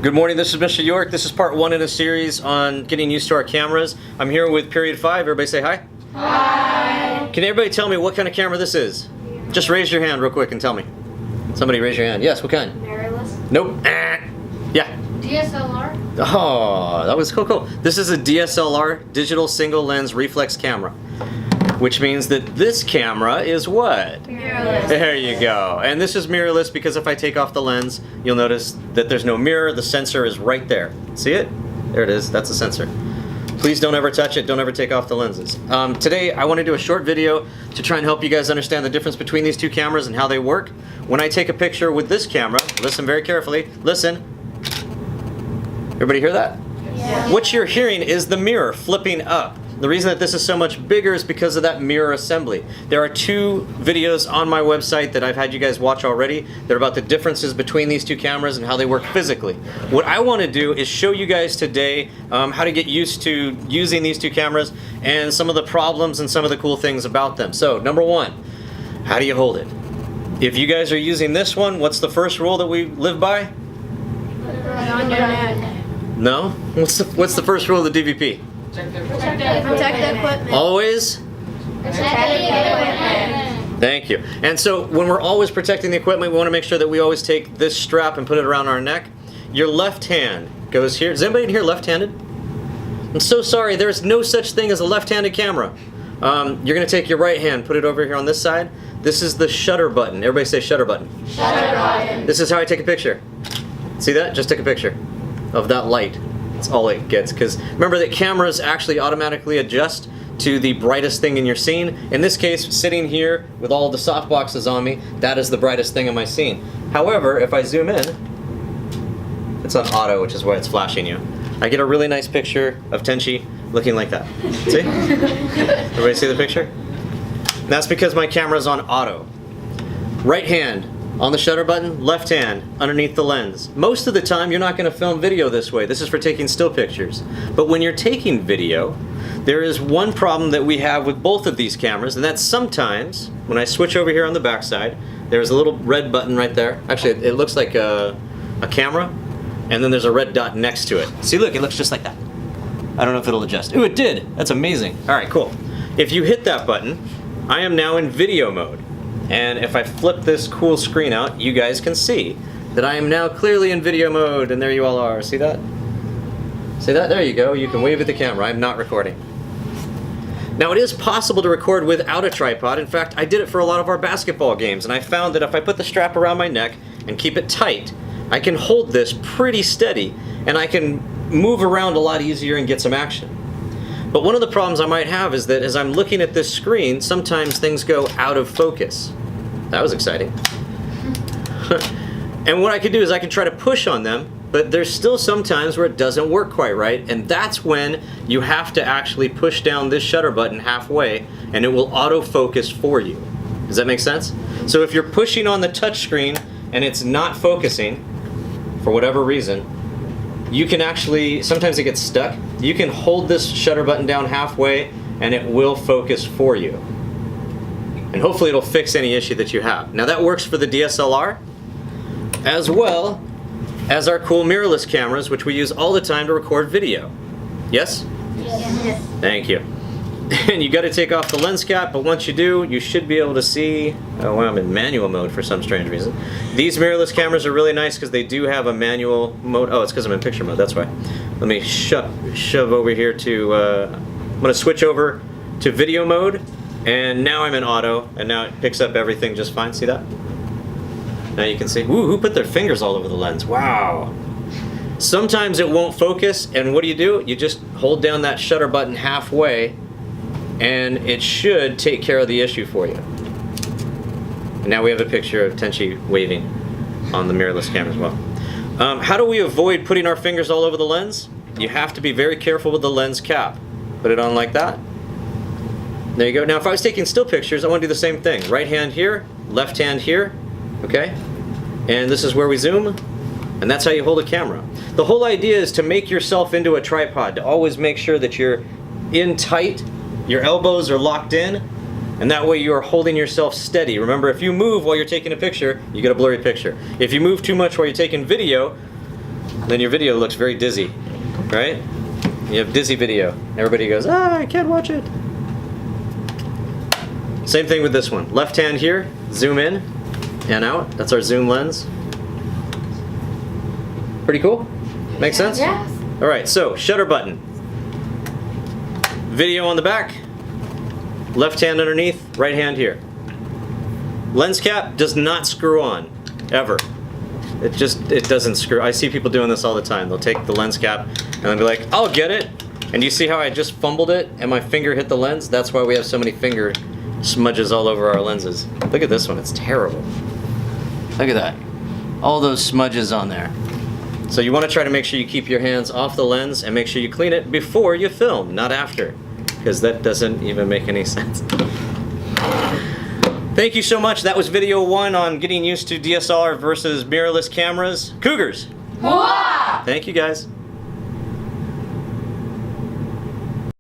Good morning, this is Mr. York. This is part 1 in a series on getting used to our cameras. I'm here with period 5. Everybody say hi. Hi. Can everybody tell me what kind of camera this is? Just raise your hand real quick and tell me. Somebody raise your hand. Yes, what kind? Mirrorless. Nope. Yeah. DSLR. Oh, that was cool. This is a DSLR, digital single lens reflex camera, which means that this camera is what? Mirrorless. There you go. And this is mirrorless because if I take off the lens, you'll notice that there's no mirror. The sensor is right there. See it? There it is. That's the sensor. Please don't ever touch it. Don't ever take off the lenses. Today, I want to do a short video to try and help you guys understand the difference between these two cameras and how they work. When I take a picture with this camera, listen very carefully. Listen. Everybody hear that? Yeah. What you're hearing is the mirror flipping up. The reason that this is so much bigger is because of that mirror assembly. There are 2 videos on my website that I've had you guys watch already. They're about the differences between these 2 cameras and how they work physically. What I want to do is show you guys today how to get used to using these 2 cameras and some of the problems and some of the cool things about them. So, number 1, how do you hold it? If you guys are using this one, what's the first rule that we live by? On your neck. No? What's the first rule of the DVP? Protect the equipment. Always? Protect the equipment. Thank you. And so when we're always protecting the equipment, we want to make sure that we always take this strap and put it around our neck. Your left hand goes here. Is anybody in here left-handed? I'm so sorry, there's no such thing as a left-handed camera. You're going to take your right hand, put it over here on this side. This is the shutter button. Everybody say shutter button. Shutter button. This is how I take a picture. See that? Just take a picture of that light. That's all it gets, because remember that cameras actually automatically adjust to the brightest thing in your scene. In this case, sitting here with all the soft boxes on me, that is the brightest thing in my scene. However, if I zoom in, it's on auto, which is why it's flashing you. I get a really nice picture of Tenchi looking like that. See? Everybody see the picture? And that's because my camera's on auto. Right hand on the shutter button, left hand underneath the lens. Most of the time you're not going to film video this way. This is for taking still pictures. But when you're taking video, there is one problem that we have with both of these cameras, and that's sometimes when I switch over here on the back side, there's a little red button right there. Actually, it looks like a camera, and then there's a red dot next to it. See, look, it looks just like that. I don't know if it'll adjust. Ooh, it did. That's amazing. All right, cool. If you hit that button, I am now in video mode. And if I flip this cool screen out, you guys can see that I am now clearly in video mode, and there you all are. See that? See that? There you go. You can wave at the camera. I'm not recording. Now, it is possible to record without a tripod. In fact, I did it for a lot of our basketball games, and I found that if I put the strap around my neck and keep it tight, I can hold this pretty steady, and I can move around a lot easier and get some action. But one of the problems I might have is that as I'm looking at this screen, sometimes things go out of focus. That was exciting. And what I can do is I can try to push on them, but there's still some times where it doesn't work quite right, and that's when you have to actually push down this shutter button halfway, and it will autofocus for you. Does that make sense? So if you're pushing on the touch screen and it's not focusing, for whatever reason, you can actually, sometimes it gets stuck, you can hold this shutter button down halfway and it will focus for you. And hopefully it'll fix any issue that you have. Now that works for the DSLR as well as our cool mirrorless cameras, which we use all the time to record video. Yes? Yes. Thank you. And you got to take off the lens cap, but once you do, you should be able to see. Oh, wow, I'm in manual mode for some strange reason. These mirrorless cameras are really nice because they do have a manual mode. Oh, it's because I'm in picture mode, that's why. Let me shove over here to, I'm going to switch over to video mode, and now I'm in auto, and now it picks up everything just fine. See that? Now you can see, ooh, who put their fingers all over the lens? Wow. Sometimes it won't focus, and what do? You just hold down that shutter button halfway, and it should take care of the issue for you. And now we have a picture of Tenchi waving on the mirrorless camera as well. How do we avoid putting our fingers all over the lens? You have to be very careful with the lens cap. Put it on like that. There you go. Now if I was taking still pictures, I want to do the same thing. Right hand here, left hand here, okay? And this is where we zoom, and that's how you hold a camera. The whole idea is to make yourself into a tripod, to always make sure that you're in tight, your elbows are locked in, and that way you are holding yourself steady. Remember, if you move while you're taking a picture, you get a blurry picture. If you move too much while you're taking video, then your video looks very dizzy, right? You have dizzy video. Everybody goes, ah, I can't watch it. Same thing with this one. Left hand here, zoom in and out. That's our zoom lens. Pretty cool? Makes sense? Yes. All right, so shutter button. Video on the back. Left hand underneath, right hand here. Lens cap does not screw on, ever. It doesn't screw. I see people doing this all the time. They'll take the lens cap and they'll be like, I'll get it. And you see how I just fumbled it and my finger hit the lens? That's why we have so many finger smudges all over our lenses. Look at this one, it's terrible. Look at that. All those smudges on there. So you want to try to make sure you keep your hands off the lens and make sure you clean it before you film, not after. Because that doesn't even make any sense. Thank you so much. That was video 1 on getting used to DSLR versus mirrorless cameras. Cougars! Wow! Thank you guys.